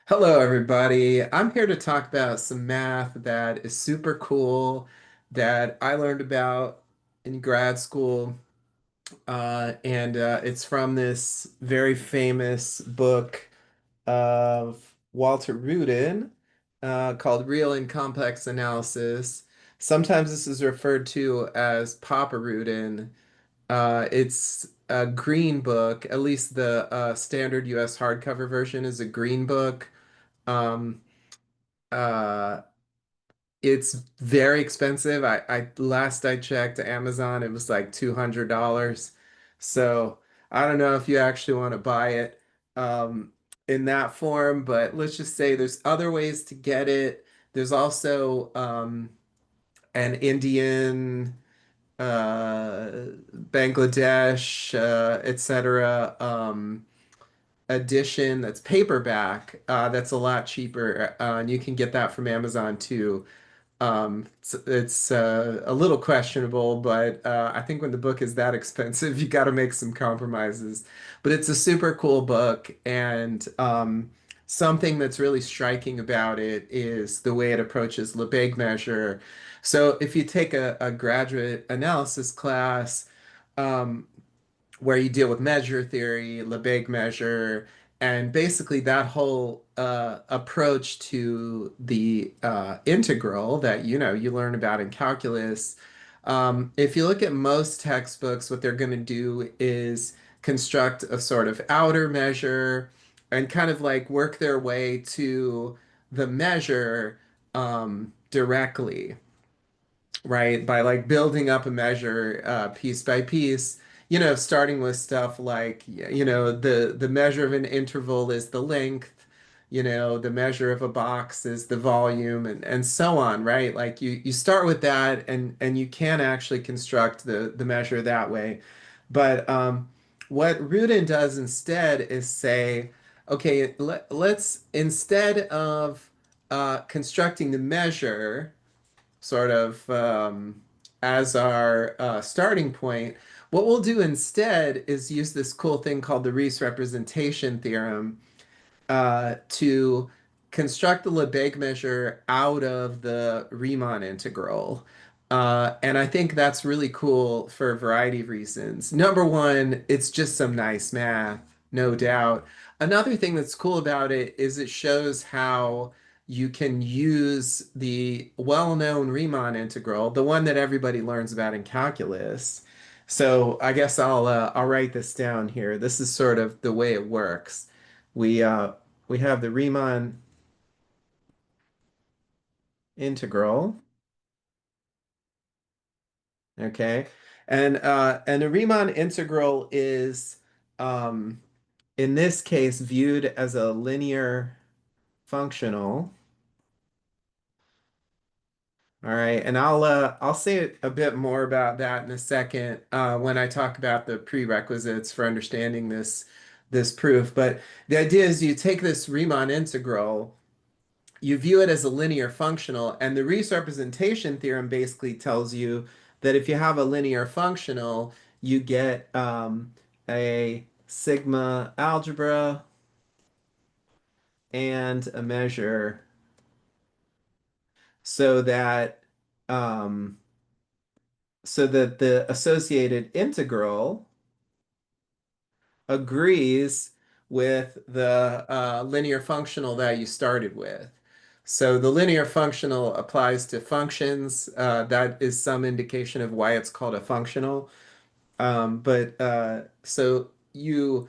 Hello, everybody. I'm here to talk about some math that is super cool that I learned about in grad school. And it's from this very famous book of Walter Rudin called Real and Complex Analysis. Sometimes this is referred to as Papa Rudin. It's a green book, at least the standard US hardcover version is a green book. Um, uh, it's very expensive. I last I checked Amazon, it was like $200. So I don't know if you actually want to buy it um, in that form, but let's just say there's other ways to get it. There's also an Indian, Bangladesh, etc. Edition that's paperback. That's a lot cheaper, and you can get that from Amazon too. It's a little questionable, but I think when the book is that expensive, you got to make some compromises. But it's a super cool book, and something that's really striking about it is the way it approaches Lebesgue measure. So if you take a graduate analysis class, um, where you deal with measure theory, Lebesgue measure, and basically that whole approach to the integral that you learn about in calculus. If you look at most textbooks, what they're going to do is construct a sort of outer measure and kind of like work their way to the measure directly, right? By like building up a measure piece by piece, starting with stuff like, the measure of an interval is the length, the measure of a box is the volume and so on, right? Like you start with that and you can actually construct the measure that way. But what Rudin does instead is say, okay, let's instead of constructing the measure sort of as our starting point, what we'll do instead is use this cool thing called the Riesz representation theorem to construct the Lebesgue measure out of the Riemann integral. And I think that's really cool for a variety of reasons. Number one, it's just some nice math, no doubt. Another thing that's cool about it is it shows how you can use the well-known Riemann integral, the one that everybody learns about in calculus. So I guess I'll write this down here. This is sort of the way it works. We uh, we have the Riemann integral, okay? And the Riemann integral is um, in this case viewed as a linear functional. All right, and I'll say a bit more about that in a second when I talk about the prerequisites for understanding this proof. But the idea is you take this Riemann integral, you view it as a linear functional, and the Riesz representation theorem basically tells you that if you have a linear functional, you get a sigma algebra and a measure so that um, so that the associated integral agrees with the linear functional that you started with. So the linear functional applies to functions. That is some indication of why it's called a functional. But so you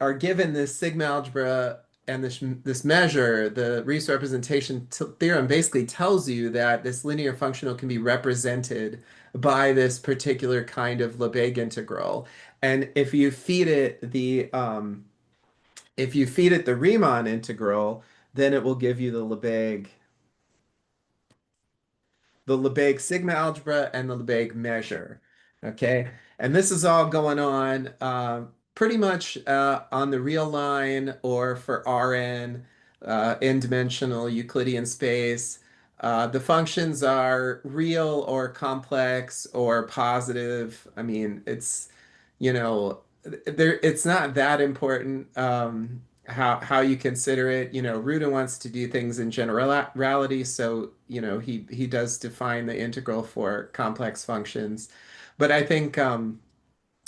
are given this sigma algebra and this measure, the Riesz representation theorem basically tells you that this linear functional can be represented by this particular kind of Lebesgue integral. And if you feed it the Riemann integral, then it will give you the Lebesgue sigma algebra and the Lebesgue measure. Okay, and this is all going on pretty much on the real line or for Rn, n-dimensional Euclidean space. The functions are real or complex or positive. I mean, it's not that important how you consider it. Rudin wants to do things in generality, so he does define the integral for complex functions. But I think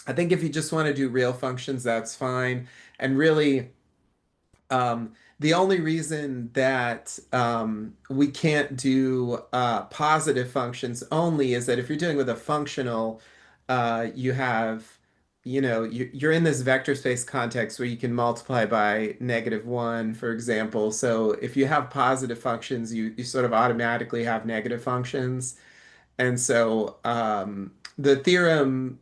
if you just want to do real functions, that's fine. And really, the only reason that we can't do positive functions only is that if you're dealing with a functional, you have, you're in this vector space context where you can multiply by -1, for example. So if you have positive functions, you sort of automatically have negative functions. And so the theorem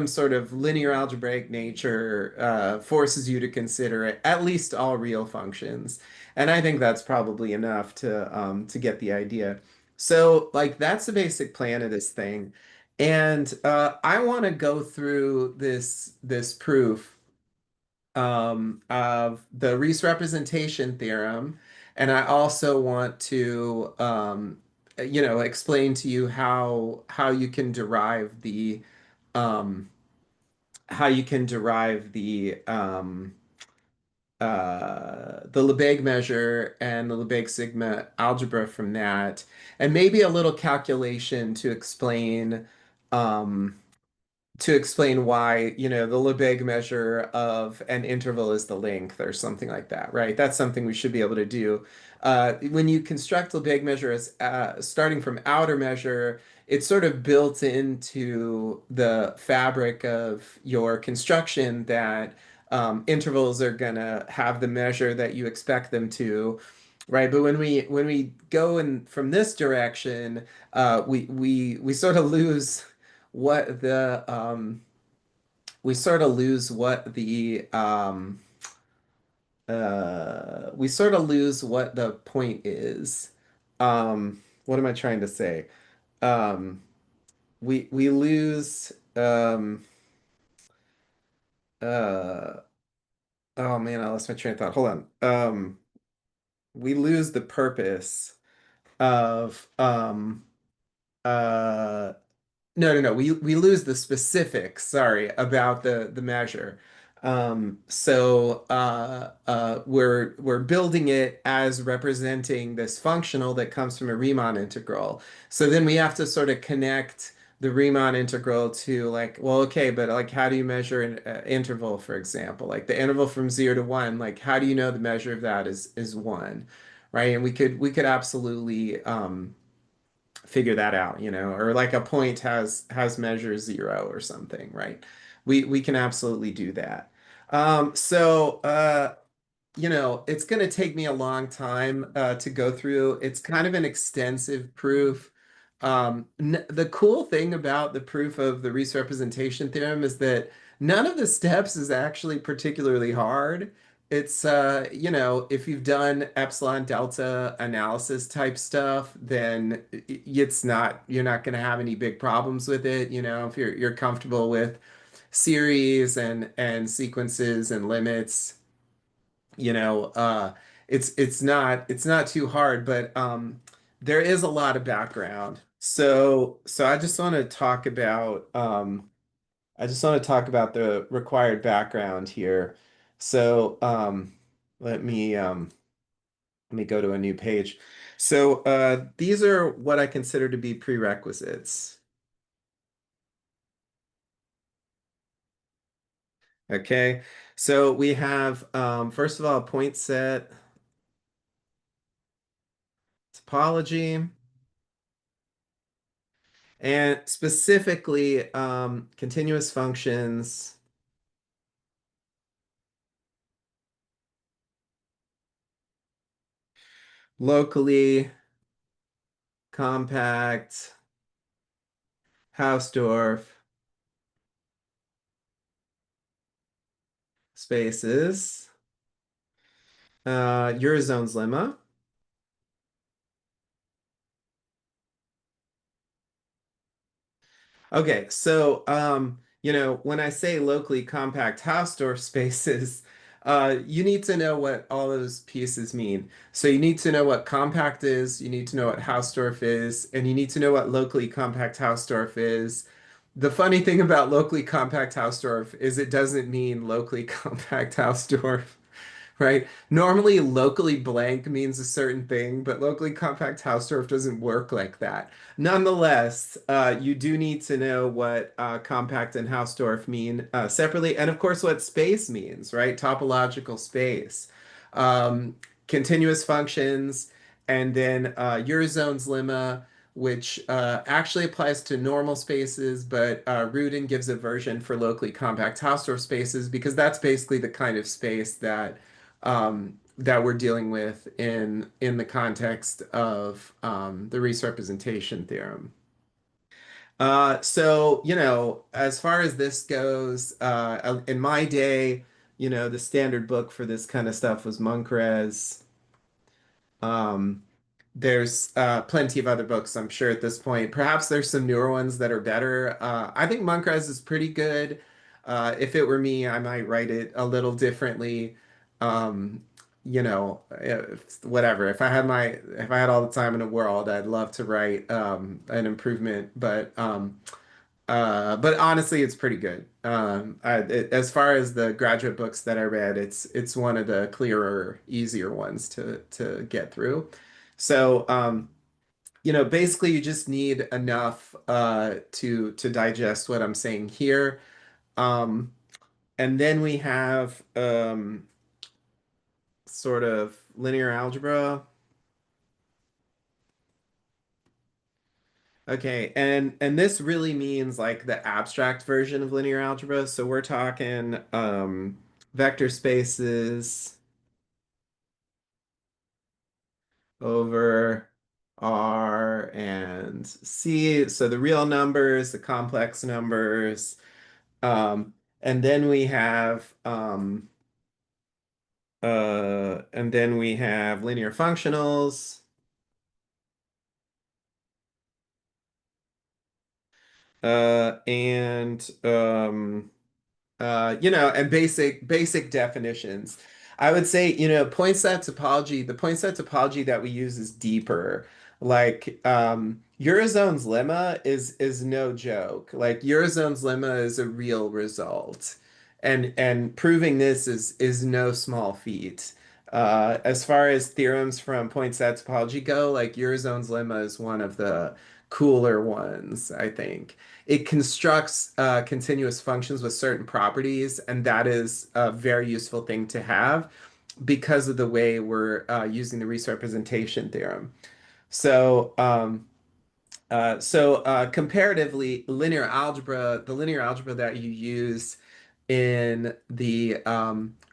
sort of linear algebraic nature forces you to consider at least all real functions. And I think that's probably enough to get the idea. So like that's the basic plan of this thing. And I want to go through this proof of the Reese representation theorem, and I also want to explain to you how you can derive um, the Lebesgue measure and the Lebesgue sigma algebra from that, and maybe a little calculation um, to explain why, the Lebesgue measure of an interval is the length or something like that, right? That's something we should be able to do. When you construct Lebesgue measure as starting from outer measure, it's sort of built into the fabric of your construction that intervals are gonna have the measure that you expect them to, right? But when we go in from this direction, we sort of lose what the we sort of lose what the we sort of lose what the point is. What am I trying to say? Um, we lose uh oh man, I lost my train of thought. Hold on. We lose the purpose of uh no, no, no. We lose the specifics, sorry, about the measure. We're building it as representing this functional that comes from a Riemann integral. So then we have to sort of connect the Riemann integral to like, well, okay, but like how do you measure an interval, for example? Like the interval from 0 to 1, like how do you know the measure of that is 1, right? And we could absolutely figure that out, or like a point has measure 0 or something, right? We can absolutely do that. It's going to take me a long time to go through. It's kind of an extensive proof. The cool thing about the proof of the Reese representation theorem is that none of the steps is actually particularly hard. It's, if you've done epsilon delta analysis type stuff, then you're not going to have any big problems with it. If you're comfortable with series and sequences and limits, you know, uh, it's not too hard, but there is a lot of background. So I just want to talk about the required background here. So let me um, let me go to a new page. So these are what I consider to be prerequisites. Okay, so we have first of all point set topology. And specifically, continuous functions, locally compact, Hausdorff spaces, Eurozone's lemma. Okay, so when I say locally compact Hausdorff spaces, you need to know what all those pieces mean. So you need to know what compact is, you need to know what Hausdorff is, and you need to know what locally compact Hausdorff is. The funny thing about locally compact Hausdorff is it doesn't mean locally compact Hausdorff, right? Normally, locally blank means a certain thing, but locally compact Hausdorff doesn't work like that. Nonetheless, you do need to know what compact and Hausdorff mean separately, and of course, what space means, right? Topological space, um, continuous functions, and then Eurozone's lemma, which actually applies to normal spaces, but Rudin gives a version for locally compact Hausdorff spaces because that's basically the kind of space that we're dealing with in the context of the Rees representation theorem. So, as far as this goes, in my day, the standard book for this kind of stuff was Moncrie's. Um, there's plenty of other books, I'm sure, at this point. Perhaps there's some newer ones that are better. I think Moncrie's is pretty good. If it were me, I might write it a little differently. Um, whatever. If I had all the time in the world, I'd love to write an improvement. But honestly, it's pretty good. As far as the graduate books that I read, it's one of the clearer, easier ones to get through. So, basically, you just need enough to digest what I'm saying here. Um, and then we have sort of linear algebra. Okay, and this really means like the abstract version of linear algebra. So we're talking vector spaces over R and C. So the real numbers, the complex numbers, and then we have linear functionals, and and basic definitions. I would say, point set topology, the point set topology that we use is deeper. Like Eurozone's lemma is no joke. Like Eurozone's lemma is a real result. And proving this is no small feat. As far as theorems from point set topology go, like Eurozone's lemma is one of the cooler ones, I think. It constructs continuous functions with certain properties, and that is a very useful thing to have because of the way we're using the Rees representation theorem. So comparatively, the linear algebra that you use in the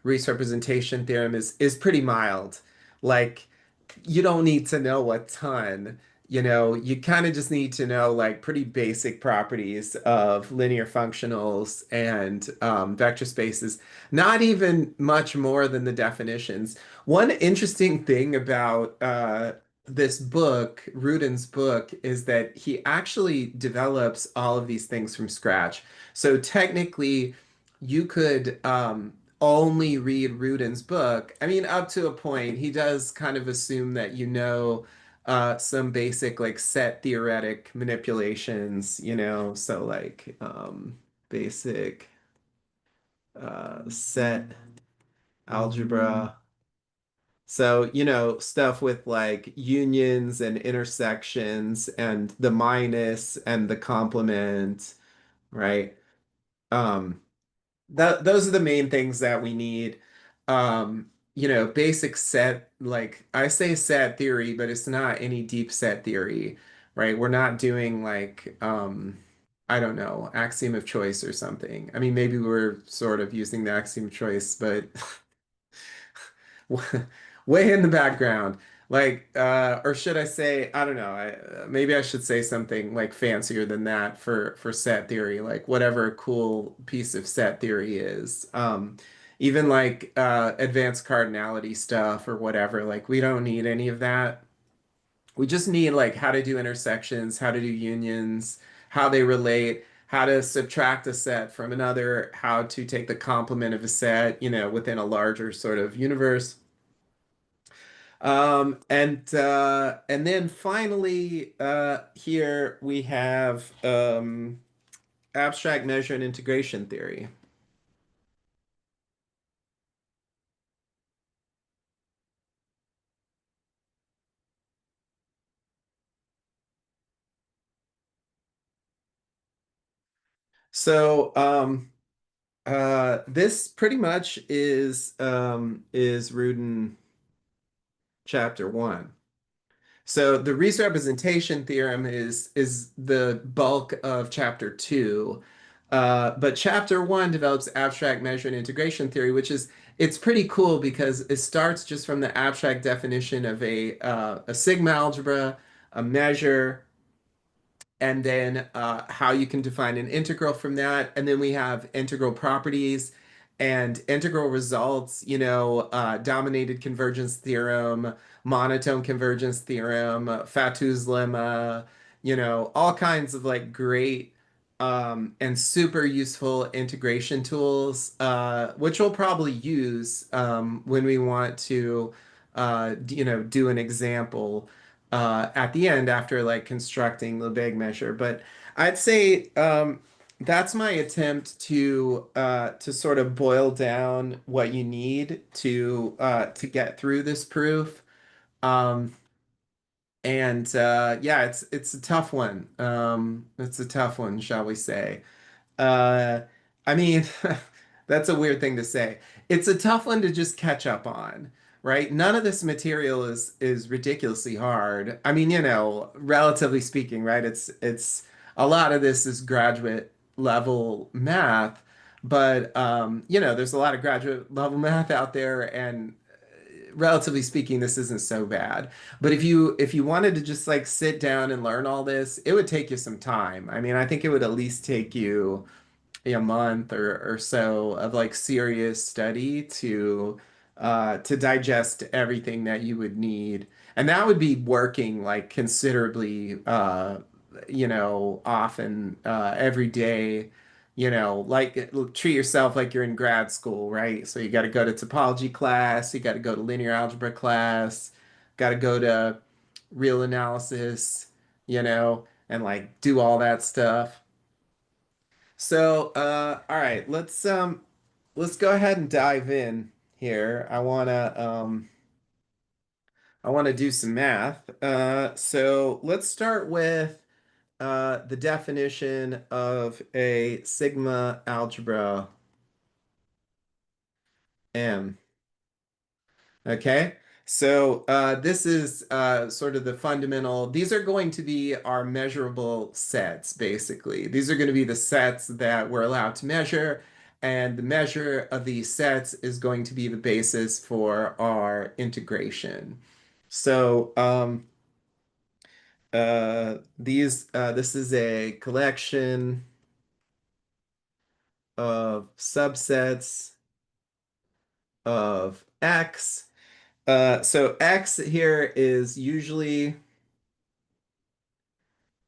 Rees representation theorem is pretty mild. Like you don't need to know a ton. You kind of just need to know like pretty basic properties of linear functionals and vector spaces, not even much more than the definitions. One interesting thing about this book, Rudin's book, is that he actually develops all of these things from scratch. So technically, you could only read Rudin's book. I mean, up to a point, he does kind of assume that some basic like set theoretic manipulations, so like basic set algebra. So, stuff with like unions and intersections and the minus and the complement, right? Um, those are the main things that we need. Basic set, like I say set theory, but it's not any deep set theory, right? We're not doing like I don't know, axiom of choice or something. I mean, maybe we're sort of using the axiom of choice, but way in the background. Like, or should I say, I don't know, maybe I should say something like fancier than that for set theory, like whatever a cool piece of set theory is. Even like advanced cardinality stuff or whatever, like we don't need any of that. We just need like how to do intersections, how to do unions, how they relate, how to subtract a set from another, how to take the complement of a set, within a larger sort of universe. And then finally, here we have abstract measure and integration theory. So, this pretty much is Rudin chapter one. So the representation theorem is the bulk of chapter two. But chapter one develops abstract measure and integration theory, which is it's pretty cool because it starts just from the abstract definition of a sigma algebra, a measure, and then how you can define an integral from that. And then we have integral properties and integral results, dominated convergence theorem, monotone convergence theorem, Fatou's lemma, all kinds of like great and super useful integration tools, which we'll probably use when we want to, do an example at the end after like constructing the big measure. But I'd say that's my attempt to sort of boil down what you need to get through this proof. Um, and yeah, it's a tough one. It's a tough one, shall we say? Uh, I mean, that's a weird thing to say. It's a tough one to just catch up on, right? None of this material is ridiculously hard. I mean, relatively speaking, right? It's a lot of this is graduate level math, but there's a lot of graduate level math out there, and relatively speaking, this isn't so bad. But if you wanted to just like sit down and learn all this, it would take you some time. I mean, I think it would at least take you a month or so of like serious study to digest everything that you would need. And that would be working like considerably often every day, like treat yourself like you're in grad school, right? So you got to go to topology class, you got to go to linear algebra class, got to go to real analysis, and like do all that stuff. So, all right, let's go ahead and dive in here. I wanna do some math. So let's start with the definition of a sigma algebra M. Okay. So this is sort of the fundamental. These are going to be our measurable sets, basically. These are going to be the sets that we're allowed to measure, and the measure of these sets is going to be the basis for our integration. So this is a collection of subsets of X. So X here is usually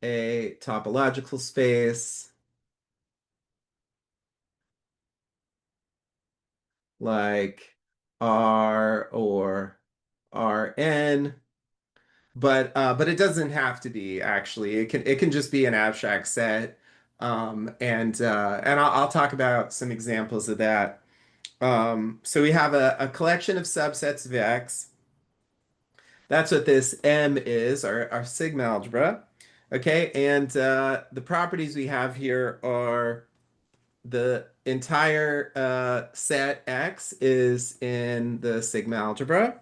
a topological space like R or Rn, but it doesn't have to be actually. It can just be an abstract set. And I'll talk about some examples of that. So we have a collection of subsets of X. That's what this M is, our sigma algebra. Okay, and the properties we have here are the entire set X is in the sigma algebra.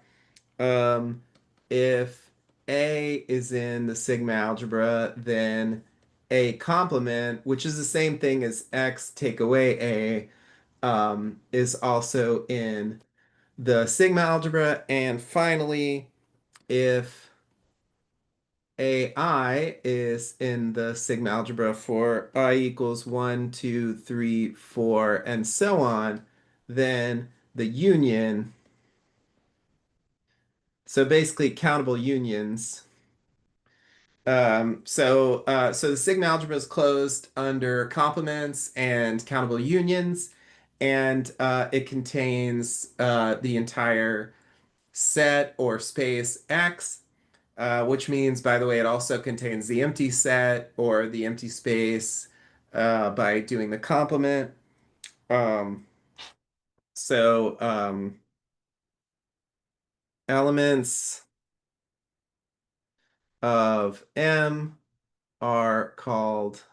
Um, if A is in the sigma algebra, then A complement, which is the same thing as X take away A, is also in the sigma algebra. And finally, if AI is in the sigma algebra for I equals 1, 2, 3, 4, and so on, then the union, so basically countable unions. So the sigma algebra is closed under complements and countable unions, and it contains the entire set or space X. Which means, by the way, it also contains the empty set or the empty space by doing the complement. Um, so elements of M are called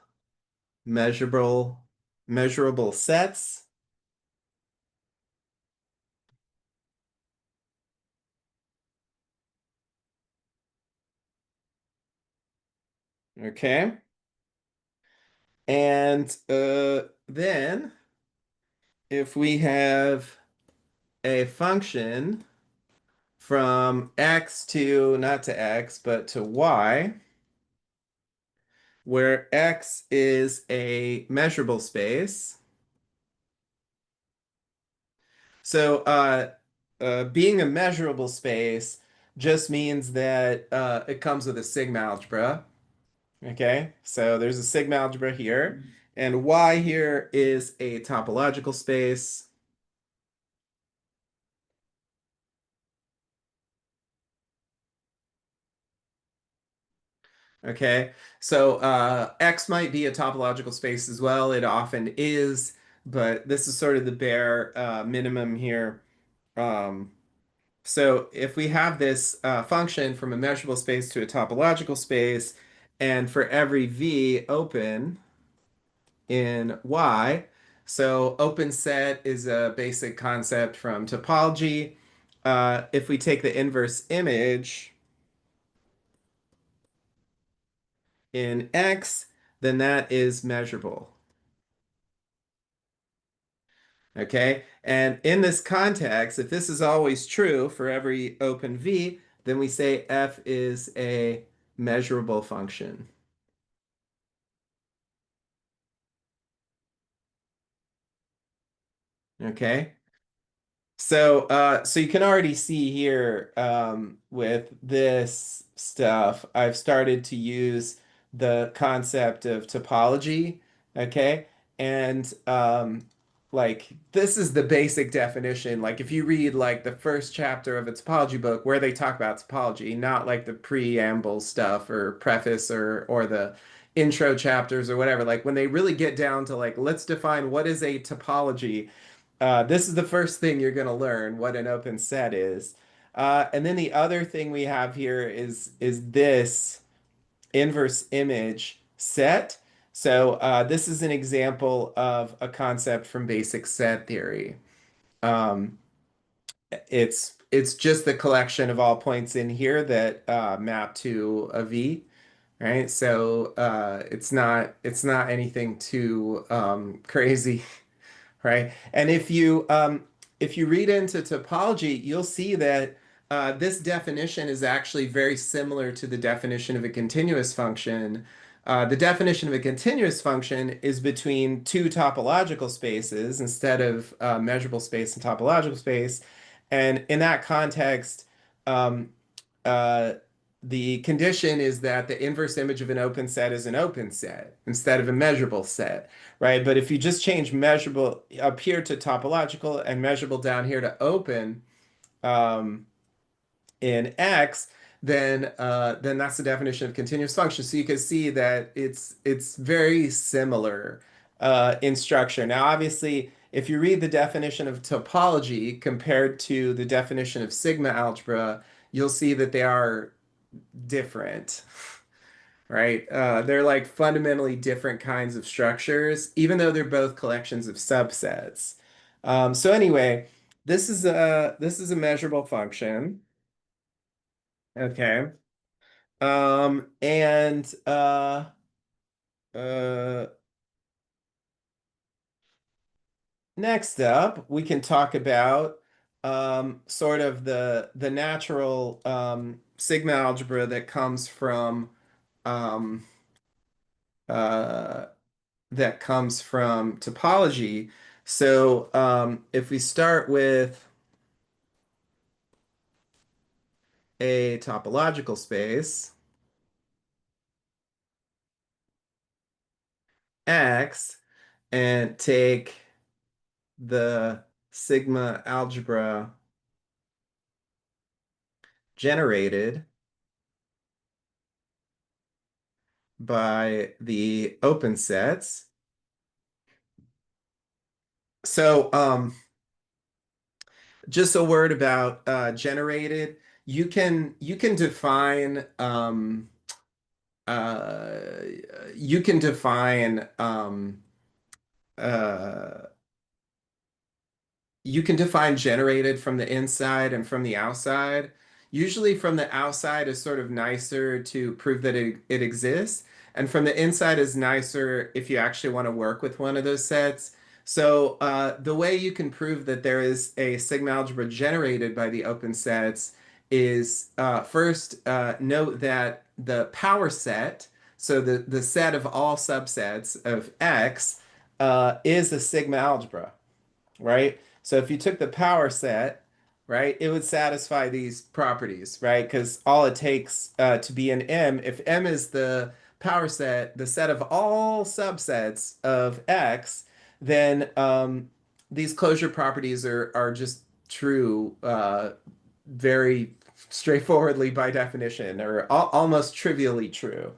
measurable. Measurable sets. Okay. And then if we have a function from x to, not to x, but to y, where x is a measurable space. So being a measurable space just means that it comes with a sigma algebra. Okay, so there's a sigma algebra here, and y here is a topological space. Okay, so X might be a topological space as well. It often is, but this is sort of the bare minimum here. Um, so if we have this function from a measurable space to a topological space, and for every V open in Y, so open set is a basic concept from topology. If we take the inverse image in X, then that is measurable. Okay, and in this context, if this is always true for every open V, then we say f is a measurable function. Okay, so you can already see here with this stuff, I've started to use the concept of topology. Okay, and like this is the basic definition. Like if you read like the first chapter of a topology book where they talk about topology, not like the preamble stuff or preface or the intro chapters or whatever. Like when they really get down to like let's define what is a topology, this is the first thing you're going to learn what an open set is. And then the other thing we have here is this inverse image set. So this is an example of a concept from basic set theory. Um, it's just the collection of all points in here that map to a V, right? So it's not anything too crazy. Right? And if you read into topology, you'll see that this definition is actually very similar to the definition of a continuous function. The definition of a continuous function is between two topological spaces instead of measurable space and topological space. And in that context, um, uh, the condition is that the inverse image of an open set is an open set instead of a measurable set, right? But if you just change measurable up here to topological and measurable down here to open um, in X, then that's the definition of continuous function. So you can see that it's very similar in structure. Now, obviously, if you read the definition of topology compared to the definition of sigma algebra, you'll see that they are different, right? They're like fundamentally different kinds of structures, even though they're both collections of subsets. So anyway, this is a measurable function. Okay. And uh, next up, we can talk about sort of the natural sigma algebra that comes from um, uh, topology. So if we start with a topological space, X, and take the sigma algebra generated by the open sets. So just a word about generated. You can define uh, you can define uh, you can define generated from the inside and from the outside. Usually from the outside is sort of nicer to prove that it exists. And from the inside is nicer if you actually want to work with one of those sets. So the way you can prove that there is a sigma algebra generated by the open sets is first note that the power set, so the set of all subsets of X, is a sigma algebra, right? So if you took the power set, right, it would satisfy these properties, right? Because all it takes to be an M, if M is the power set, the set of all subsets of X, then these closure properties are just true very straightforwardly by definition, or almost trivially true,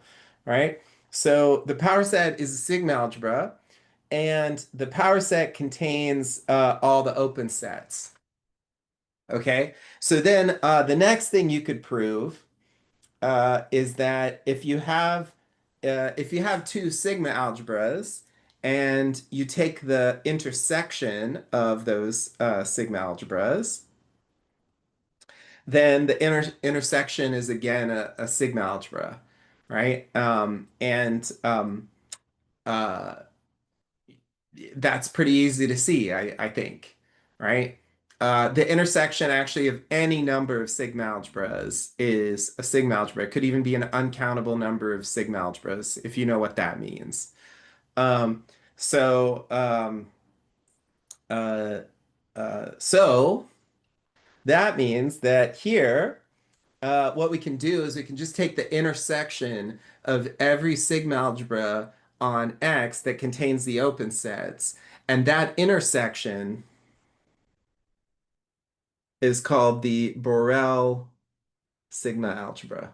right? So the power set is a sigma algebra, and the power set contains all the open sets. Okay, so then the next thing you could prove is that if you have two sigma algebras and you take the intersection of those sigma algebras, then the intersection is again a sigma algebra, right? Uh, that's pretty easy to see, I think, right? The intersection actually of any number of sigma algebras is a sigma algebra. It could even be an uncountable number of sigma algebras, if you know what that means. Um, so, um, uh, so that means that here, what we can do is we can just take the intersection of every sigma algebra on X that contains the open sets, and that intersection is called the Borel sigma algebra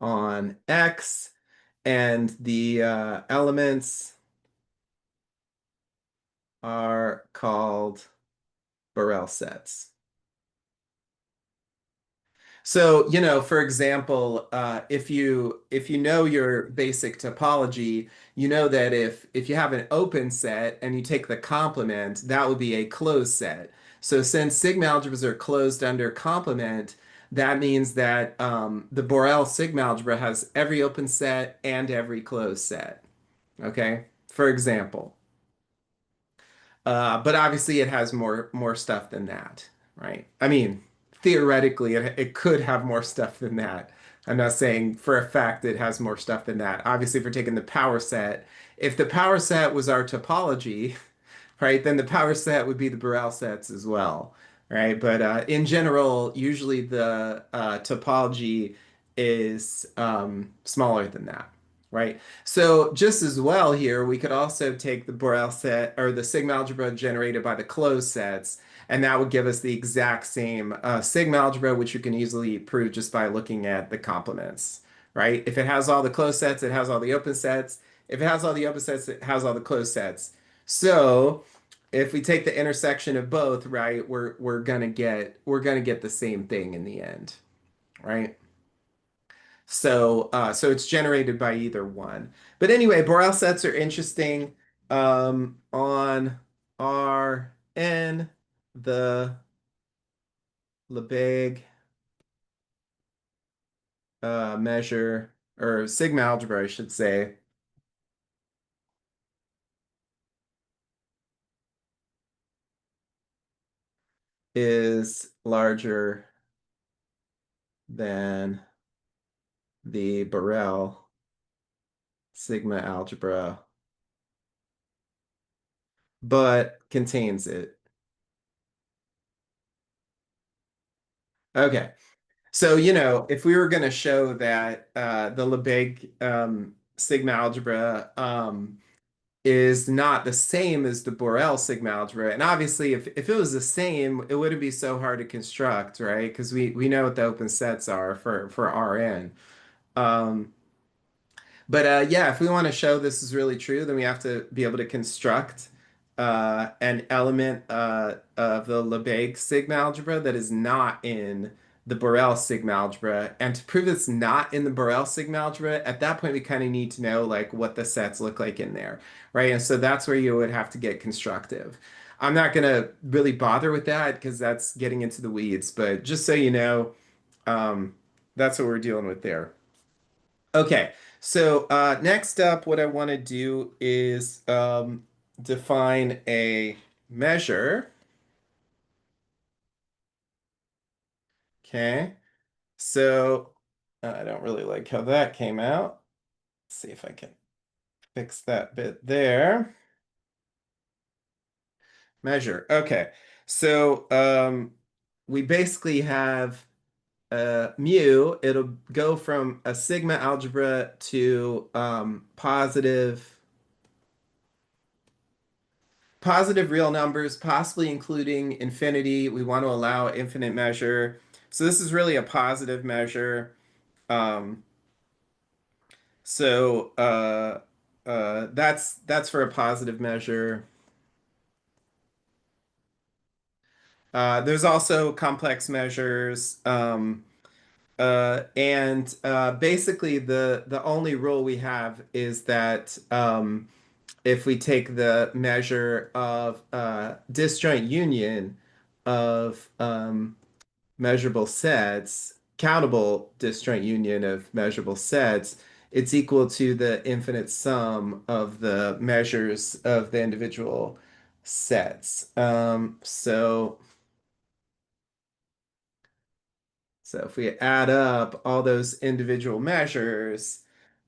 on X, and the elements are called Borel sets. So, for example, if you know your basic topology, you know that if you have an open set and you take the complement, that would be a closed set. So since sigma algebras are closed under complement, that means that the Borel sigma algebra has every open set and every closed set. Okay? For example. But obviously it has more stuff than that, right? I mean, theoretically it could have more stuff than that. I'm not saying for a fact it has more stuff than that. Obviously, if we're taking the power set, if the power set was our topology, right, then the power set would be the Borel sets as well, right? But in general, usually the topology is smaller than that, right? So just as well here, we could also take the Borel set or the sigma algebra generated by the closed sets, and that would give us the exact same sigma algebra, which you can easily prove just by looking at the complements, right? If it has all the closed sets, it has all the open sets. If it has all the open sets, it has all the closed sets. So if we take the intersection of both, right, we're gonna get the same thing in the end, right? So it's generated by either one. But anyway, Borel sets are interesting. On Rn, the Lebesgue measure, or sigma algebra, I should say, is larger than the Borel sigma algebra, but contains it. Okay. So, if we were going to show that the Lebesgue sigma algebra is not the same as the Borel sigma algebra, and obviously if it was the same, it wouldn't be so hard to construct, right? Because we know what the open sets are for Rn. Um, but yeah, if we want to show this is really true, then we have to be able to construct an element of the Lebesgue sigma algebra that is not in the Borel sigma algebra. And to prove it's not in the Borel sigma algebra, at that point we kind of need to know like what the sets look like in there, right? And so that's where you would have to get constructive. I'm not going to really bother with that because that's getting into the weeds, but just so you know, um, that's what we're dealing with there. Okay, so next up, what I want to do is define a measure. Okay, so I don't really like how that came out. Let's see if I can fix that bit there. Measure. Okay, so we basically have mu. It'll go from a sigma algebra to positive real numbers, possibly including infinity. We want to allow infinite measure. So this is really a positive measure. Um, that's for a positive measure. There's also complex measures. And basically the only rule we have is that if we take the measure of disjoint union of measurable sets, countable disjoint union of measurable sets, it's equal to the infinite sum of the measures of the individual sets. So if we add up all those individual measures,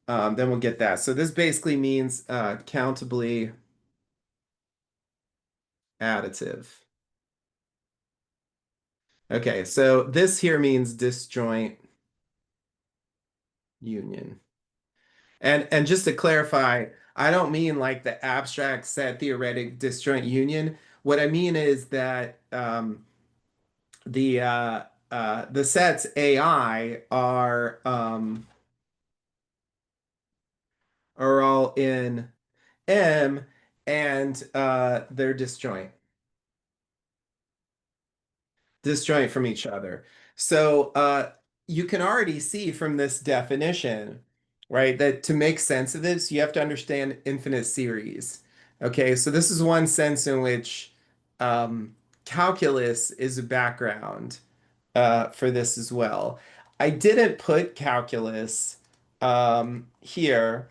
then we'll get that. So this basically means countably additive. Okay, so this here means disjoint union. And just to clarify, I don't mean like the abstract set theoretic disjoint union. What I mean is that the sets AI are all in M and they're disjoint from each other. So you can already see from this definition, right, that to make sense of this, you have to understand infinite series. Okay, so this is one sense in which calculus is a background for this as well. I didn't put calculus here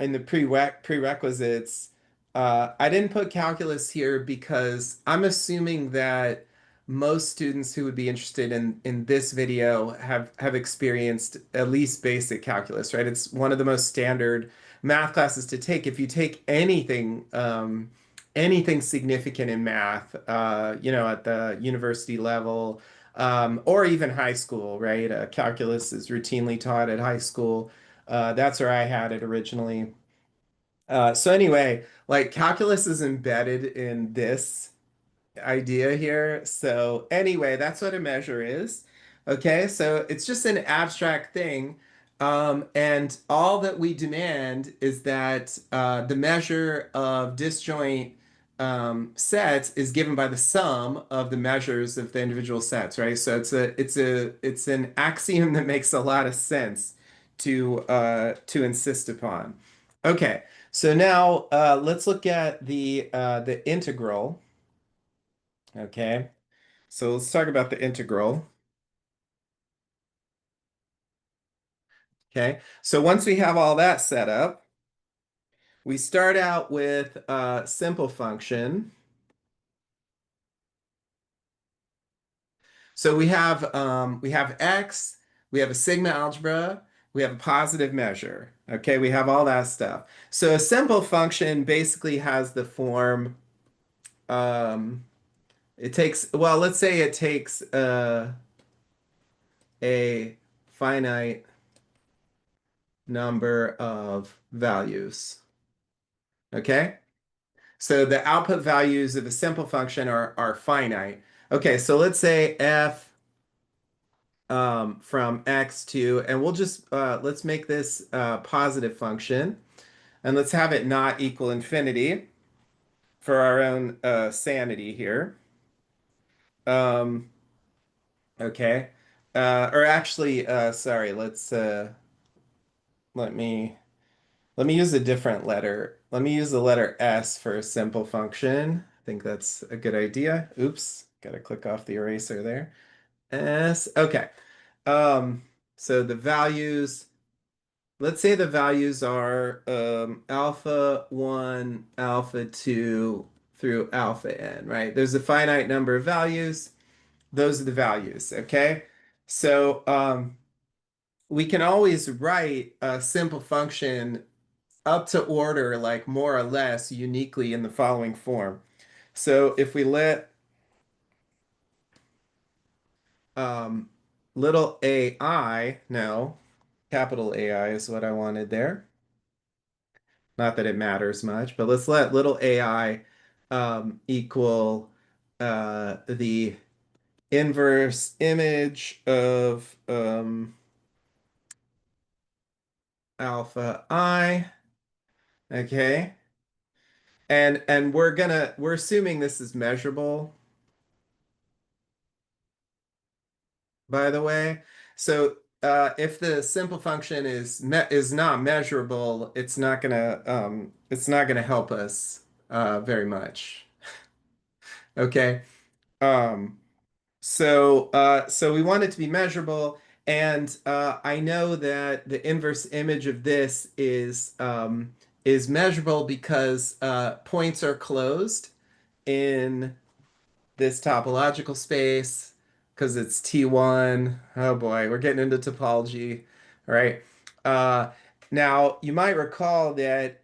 in the prerequisites. I didn't put calculus here because I'm assuming that most students who would be interested in this video have experienced at least basic calculus, right? It's one of the most standard math classes to take. If you take anything significant in math, at the university level, or even high school, right? Calculus is routinely taught at high school. That's where I had it originally. So anyway, like calculus is embedded in this idea here. So anyway, that's what a measure is. Okay, so it's just an abstract thing. And all that we demand is that the measure of disjoint sets is given by the sum of the measures of the individual sets, right? So it's an axiom that makes a lot of sense to insist upon. Okay, so now let's look at the integral. Okay. So let's talk about the integral. Okay. So once we have all that set up, we start out with a simple function. So we have x, we have a sigma algebra, we have a positive measure. Okay, we have all that stuff. So a simple function basically has the form it takes, well, let's say it takes a finite number of values. Okay? So the output values of a simple function are finite. Okay, so let's say f from x to, and we'll just let's make this positive function, and let's have it not equal infinity for our own sanity here. Um, okay. Or actually, sorry, let me let me use a different letter. Let me use the letter S for a simple function. I think that's a good idea. Oops, gotta click off the eraser there. S. Okay. Um, so the values, let's say the values are alpha 1, alpha 2 through alpha n, right? There's a finite number of values. Those are the values, okay? So we can always write a simple function up to order, like more or less uniquely in the following form. So if we let um, little ai, no, capital AI is what I wanted there. Not that it matters much, but let's let little AI equal the inverse image of alpha I. Okay. And we're assuming this is measurable, by the way. So if the simple function is not measurable, it's not gonna help us very much. Okay. Um, so we want it to be measurable, and I know that the inverse image of this is measurable because points are closed in this topological space because it's T1. Oh boy, we're getting into topology. All right. Uh, Now, you might recall that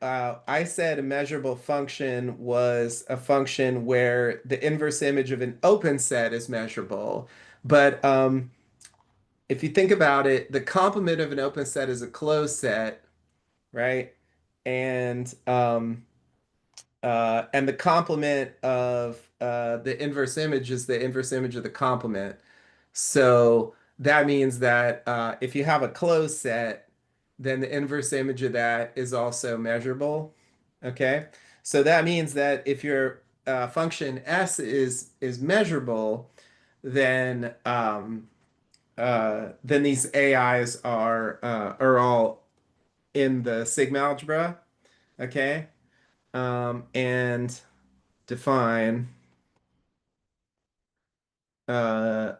I said a measurable function was a function where the inverse image of an open set is measurable. But if you think about it, the complement of an open set is a closed set, right? And and the complement of the inverse image is the inverse image of the complement. So that means that if you have a closed set, then the inverse image of that is also measurable. Okay. So that means that if your function S is measurable, then then these AIs are all in the sigma algebra. Okay. And define uh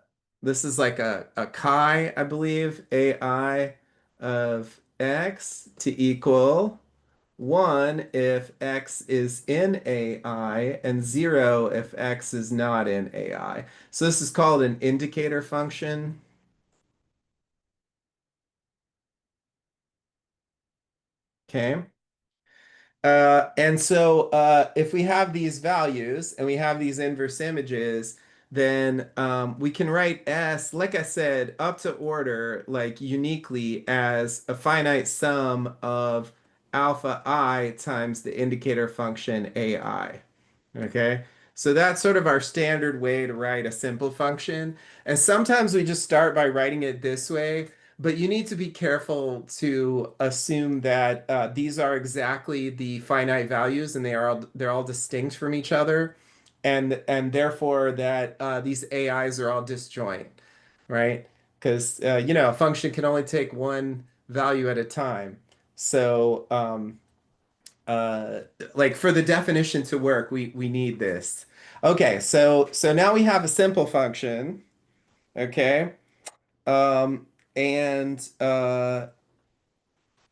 this is like a chi, I believe, AI of x to equal 1 if x is in AI and 0 if x is not in AI. So this is called an indicator function. Okay. And so if we have these values and we have these inverse images, then we can write S, like I said, up to order, like uniquely as a finite sum of alpha I times the indicator function AI. Okay. So that's sort of our standard way to write a simple function. And sometimes we just start by writing it this way, but you need to be careful to assume that these are exactly the finite values and they're all distinct from each other, and therefore that these AIs are all disjoint, right? Because you know, a function can only take one value at a time. So uh, like for the definition to work, we need this. Okay, so now we have a simple function. Okay, um, and and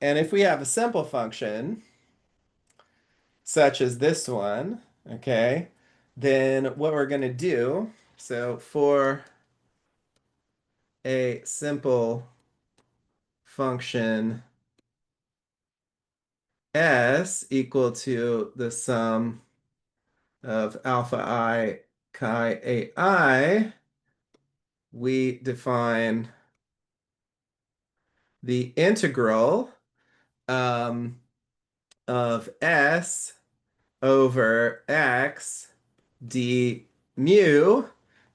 if we have a simple function such as this one, okay, then what we're going to do, so for a simple function s equal to the sum of alpha I chi ai, we define the integral um, of s over x d mu.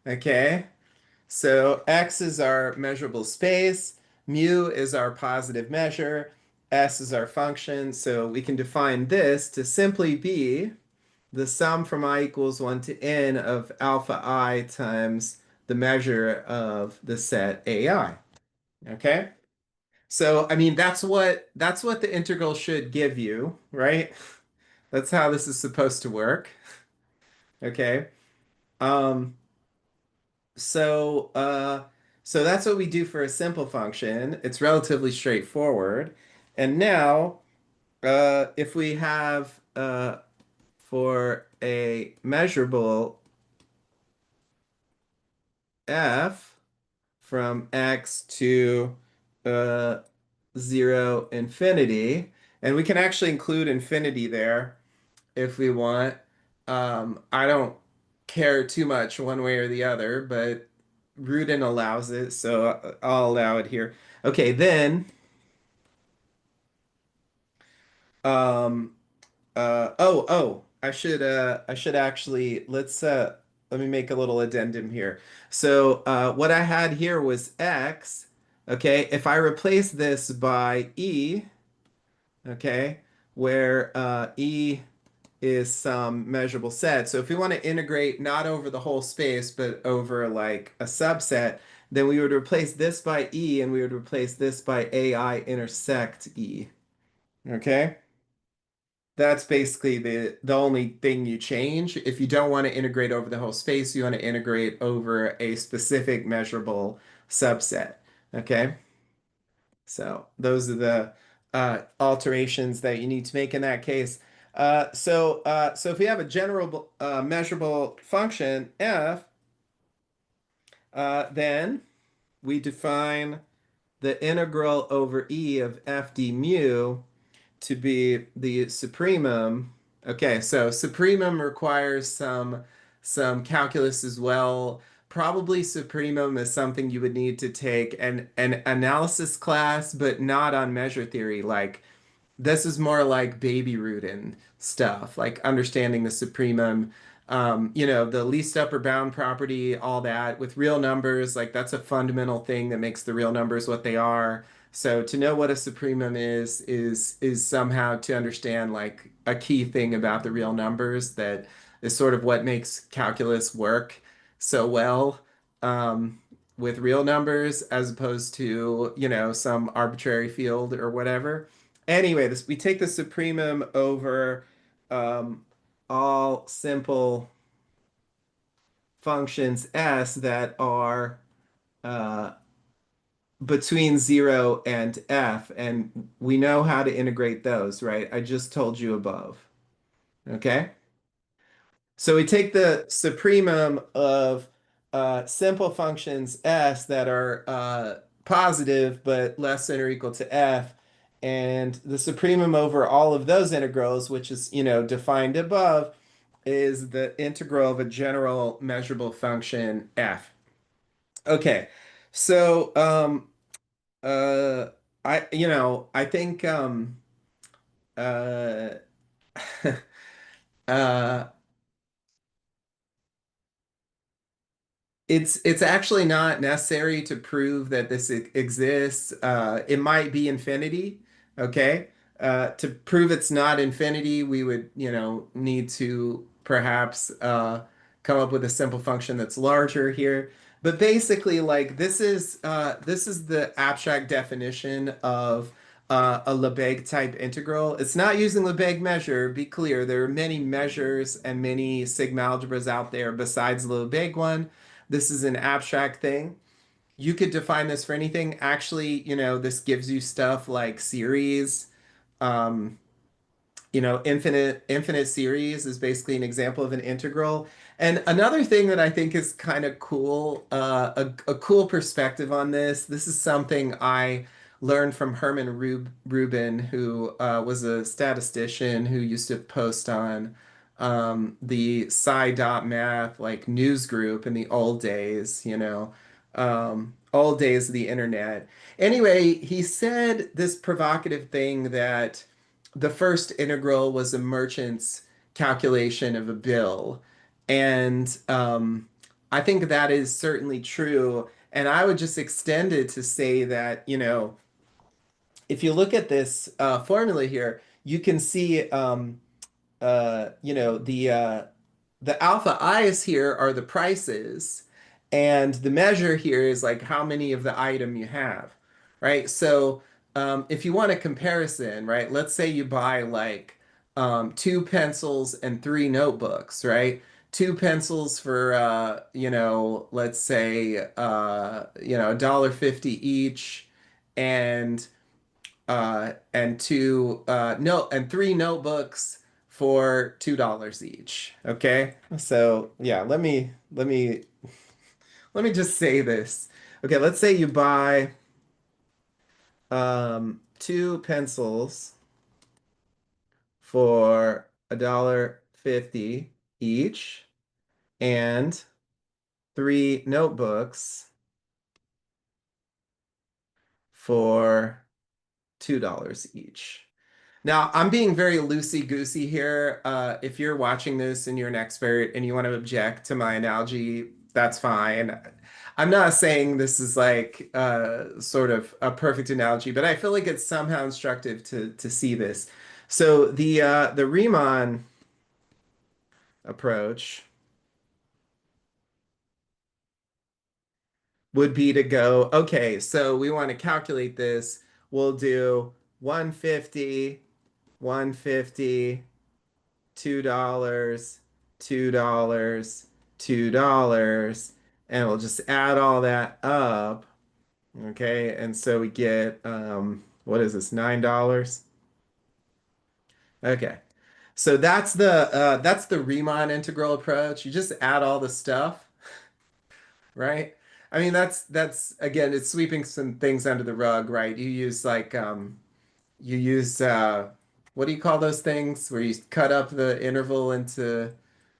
Okay, so x is our measurable space, mu is our positive measure, s is our function. So we can define this to simply be the sum from I equals 1 to n of alpha I times the measure of the set AI. Okay? So, I mean, that's what the integral should give you, right? That's how this is supposed to work. Okay. Um, so so that's what we do for a simple function. It's relatively straightforward. And now if we have for a measurable f from x to uh, 0 infinity, and we can actually include infinity there if we want. I don't care too much one way or the other, but Rudin allows it, so I'll allow it here. Okay, then um I should actually let me make a little addendum here. So what I had here was x. Okay, if I replace this by e, okay, where e is some measurable set. So if we want to integrate not over the whole space, but over like a subset, then we would replace this by E and we would replace this by AI intersect E. Okay? That's basically the only thing you change. If you don't want to integrate over the whole space, you want to integrate over a specific measurable subset. Okay? So those are the alterations that you need to make in that case. So if we have a general measurable function f, then we define the integral over e of f d mu to be the supremum. Okay, so supremum requires some calculus as well. Probably supremum is something you would need to take an analysis class, but not on measure theory. Like this is more like baby Rudin stuff, like understanding the supremum, the least upper bound property, all that with real numbers. Like that's a fundamental thing that makes the real numbers what they are. So to know what a supremum is somehow to understand like a key thing about the real numbers that is sort of what makes calculus work so well. With real numbers as opposed to, some arbitrary field or whatever. Anyway, this we take the supremum over um, all simple functions S that are uh, between 0 and f, and we know how to integrate those, right? I just told you above. Okay? So we take the supremum of simple functions s that are positive but less than or equal to f, and the supremum over all of those integrals, which is, defined above, is the integral of a general measurable function f. Okay, so uh, I think uh, uh, it's actually not necessary to prove that this exists. It might be infinity, okay? To prove it's not infinity, we would, need to perhaps come up with a simple function that's larger here. But basically, like this is the abstract definition of a Lebesgue type integral. It's not using Lebesgue measure. Be clear, there are many measures and many sigma algebras out there besides the Lebesgue one. This is an abstract thing. You could define this for anything. Actually, this gives you stuff like series. Um, infinite series is basically an example of an integral. And another thing that I think is kind of cool, a cool perspective on this. This is something I learned from Herman Rubin, who was a statistician who used to post on the sci.math like news group in the old days, old days of the internet. Anyway, he said this provocative thing that the first integral was a merchant's calculation of a bill. And I think that is certainly true. And I would just extend it to say that, if you look at this formula here, you can see, the alpha i's here are the prices, And the measure here is like how many of the item you have, right? So if you want a comparison, right? Let's say you buy like two pencils and three notebooks, right? Two pencils for let's say $1.50 each, and two no and three notebooks for $2 each. Okay, so yeah, let me just say this. Okay, let's say you buy two pencils for $1.50 each and three notebooks for $2 each. Now, I'm being very loosey-goosey here. If you're watching this and you're an expert and you want to object to my analogy, that's fine. I'm not saying this is like sort of a perfect analogy, but I feel like it's somehow instructive to see this. So the Riemann approach would be to go, okay, so we want to calculate this. We'll do 150, 150. $2, $2, $2, and we'll just add all that up. Okay, and so we get what is this, $9? Okay. So that's the Riemann integral approach. You just add all the stuff, right? I mean that's again it's sweeping some things under the rug, right? You use what do you call those things where you cut up the interval into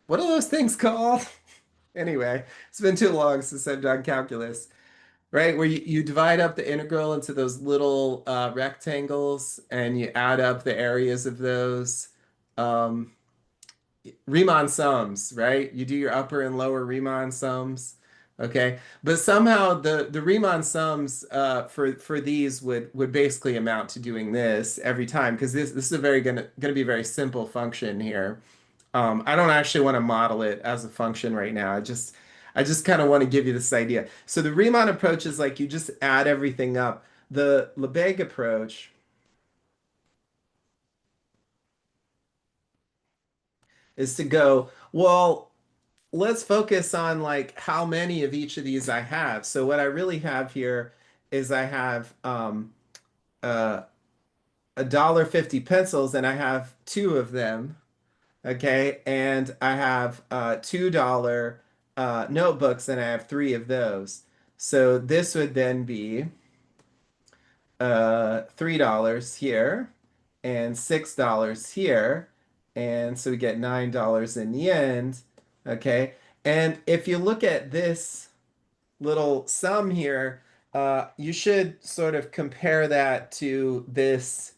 what are those things called? Anyway, it's been too long since I've done calculus, right? Where you divide up the integral into those little rectangles and you add up the areas of those. Um, Riemann sums, right? You do your upper and lower Riemann sums. Okay. But somehow the Riemann sums for these would basically amount to doing this every time because this is a very gonna be a very simple function here. I don't actually want to model it as a function right now. I just kind of want to give you this idea. So the Riemann approach is like you just add everything up. The Lebesgue approach is to go, well, let's focus on like how many of each of these I have. So what I really have here is I have uh, $1.50 pencils and I have two of them. Okay, and I have $2 notebooks, and I have three of those. So this would then be $3 here and $6 here, and so we get $9 in the end. Okay, and if you look at this little sum here, you should sort of compare that to this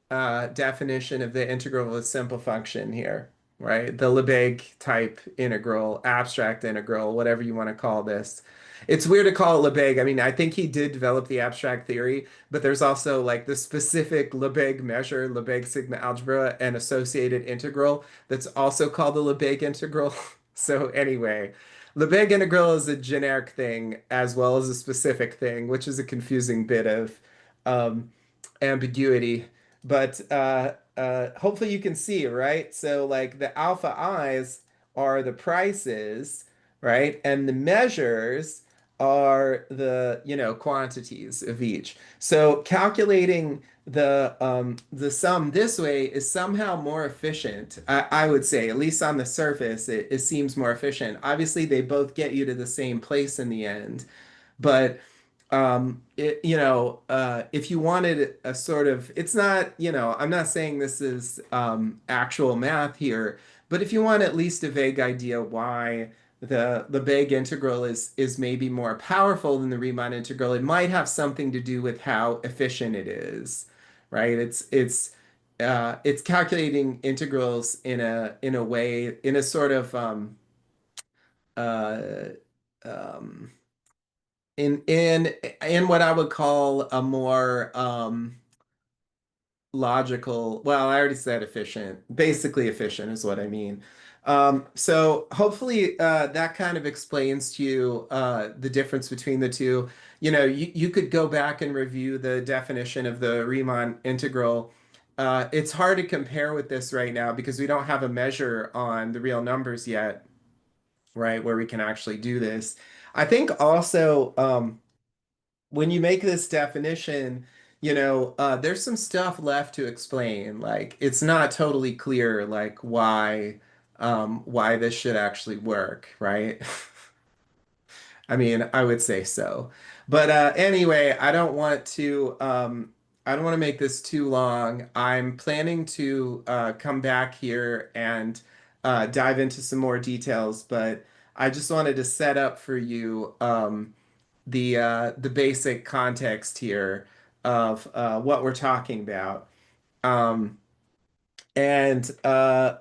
definition of the integral of a simple function here, right? The Lebesgue type integral, abstract integral, whatever you want to call this. It's weird to call it Lebesgue. I mean, I think he did develop the abstract theory, but there's also like the specific Lebesgue measure, Lebesgue sigma algebra, and associated integral that's also called the Lebesgue integral. So anyway, Lebesgue integral is a generic thing as well as a specific thing, which is a confusing bit of um, ambiguity. But hopefully you can see, right? So like the alpha i's are the prices, right? And the measures are the, quantities of each. So calculating the sum this way is somehow more efficient. I would say, at least on the surface, it seems more efficient. Obviously, they both get you to the same place in the end, but if you wanted a sort of, it's not, I'm not saying this is actual math here, but if you want at least a vague idea why the Lebesgue integral is maybe more powerful than the Riemann integral, it might have something to do with how efficient it is, right? It's calculating integrals in a way, in a sort of uh, um, in what I would call a more logical, well, I already said efficient. Basically efficient is what I mean. So hopefully that kind of explains to you the difference between the two. You could go back and review the definition of the Riemann integral. It's hard to compare with this right now because we don't have a measure on the real numbers yet, right, where we can actually do this. I think also when you make this definition, there's some stuff left to explain. Like it's not totally clear, like why this should actually work, right? I mean, I would say so. But anyway, I don't want to make this too long. I'm planning to come back here and dive into some more details, but I just wanted to set up for you the basic context here of what we're talking about. Um, and uh,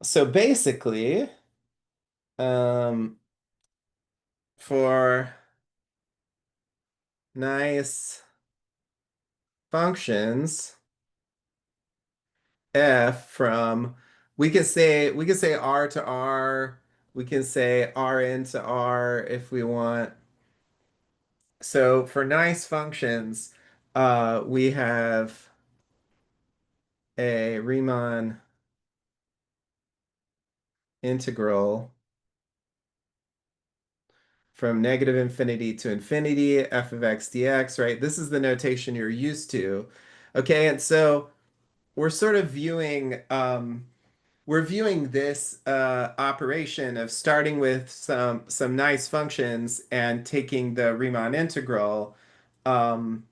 so basically, um, for nice functions, f from we can say r to r, we can say rn to r if we want. So for nice functions, we have a Riemann integral from negative infinity to infinity, f of x dx, right? This is the notation you're used to. Okay, and so we're sort of viewing this operation of starting with some nice functions and taking the Riemann integral. Um,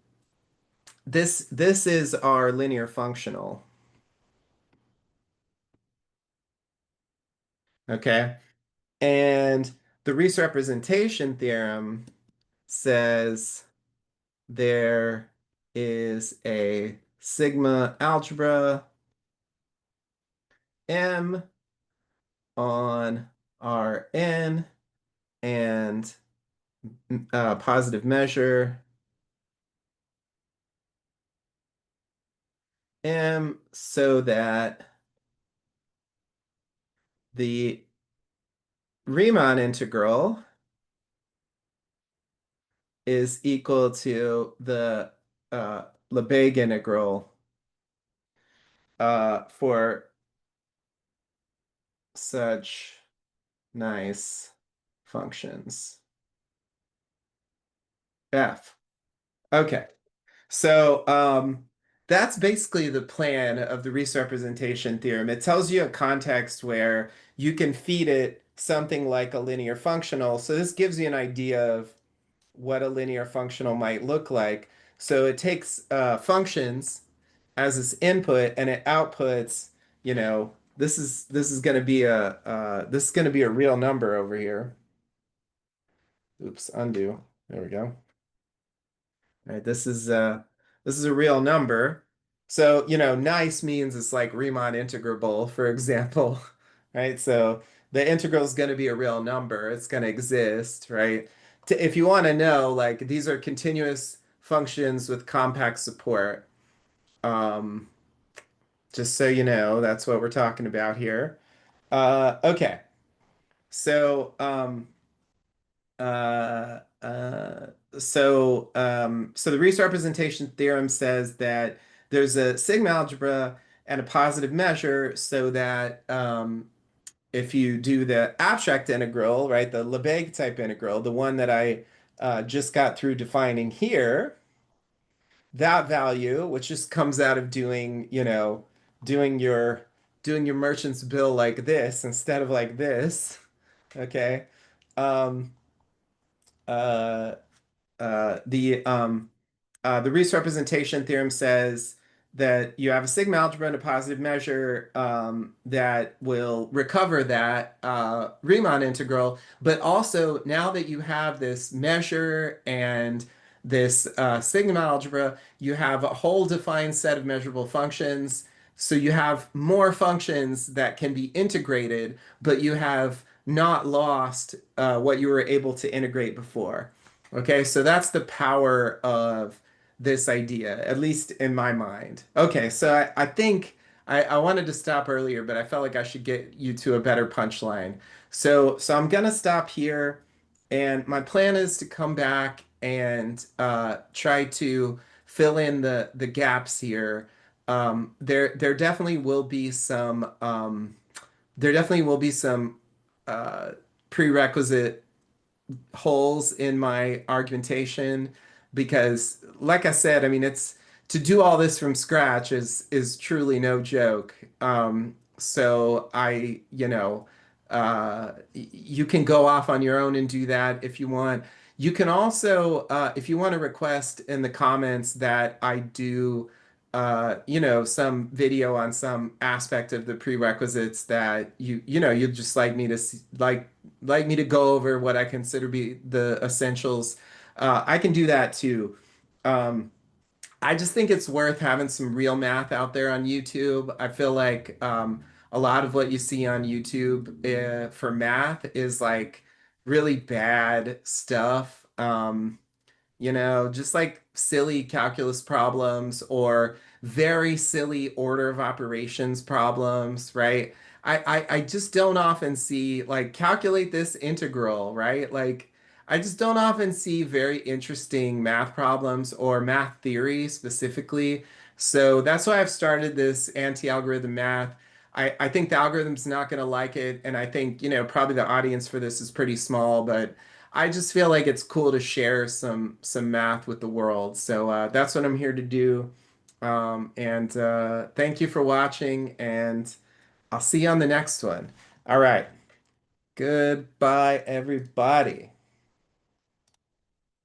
this is our linear functional. Okay, and the Riesz representation theorem says there is a sigma algebra M on Rn and positive measure M so that the Riemann integral is equal to the Lebesgue integral for such nice functions. F. Okay. So that's basically the plan of the Riesz representation theorem. It tells you a context where you can feed it something like a linear functional. So this gives you an idea of what a linear functional might look like. So it takes functions as its input and it outputs, this is going to be a real number over here. Oops, undo. There we go. Right, this is a real number. So, nice means it's like Riemann integrable, for example, right? So the integral is going to be a real number. It's going to exist, right? If you want to know, like these are continuous functions with compact support. Um, just so you know, that's what we're talking about here. Okay. So, uh, uh, so the Riesz representation theorem says that there's a sigma algebra and a positive measure, so that if you do the abstract integral, right, the Lebesgue type integral, the one that I just got through defining here, that value, which just comes out of doing your doing your merchant's bill like this instead of like this, okay? Um, uh, the Riesz representation theorem says that you have a sigma algebra and a positive measure that will recover that Riemann integral. But also, now that you have this measure and this sigma algebra, you have a whole defined set of measurable functions. So you have more functions that can be integrated, but you have not lost what you were able to integrate before. Okay, so that's the power of this idea, at least in my mind. Okay, so I think I wanted to stop earlier, but I felt like I should get you to a better punchline. So I'm gonna stop here, and my plan is to come back and try to fill in the gaps here. There definitely will be some there definitely will be some uh, prerequisite holes in my argumentation because, like I said, I mean, it's to do all this from scratch is truly no joke. So you can go off on your own and do that if you want. You can also, if you want to request in the comments that I do, some video on some aspect of the prerequisites that you'd just like me to like me to go over what I consider be the essentials. I can do that too. Um, I just think it's worth having some real math out there on YouTube. I feel like a lot of what you see on YouTube for math is like really bad stuff. Just like silly calculus problems or very silly order of operations problems, right? I just don't often see like calculate this integral, right? Like I just don't often see very interesting math problems or math theory specifically. So that's why I've started this anti-algorithm math. I think the algorithm's not going to like it, and I think, probably the audience for this is pretty small, but I just feel like it's cool to share some math with the world. So that's what I'm here to do. And thank you for watching, and I'll see you on the next one. All right. Goodbye, everybody.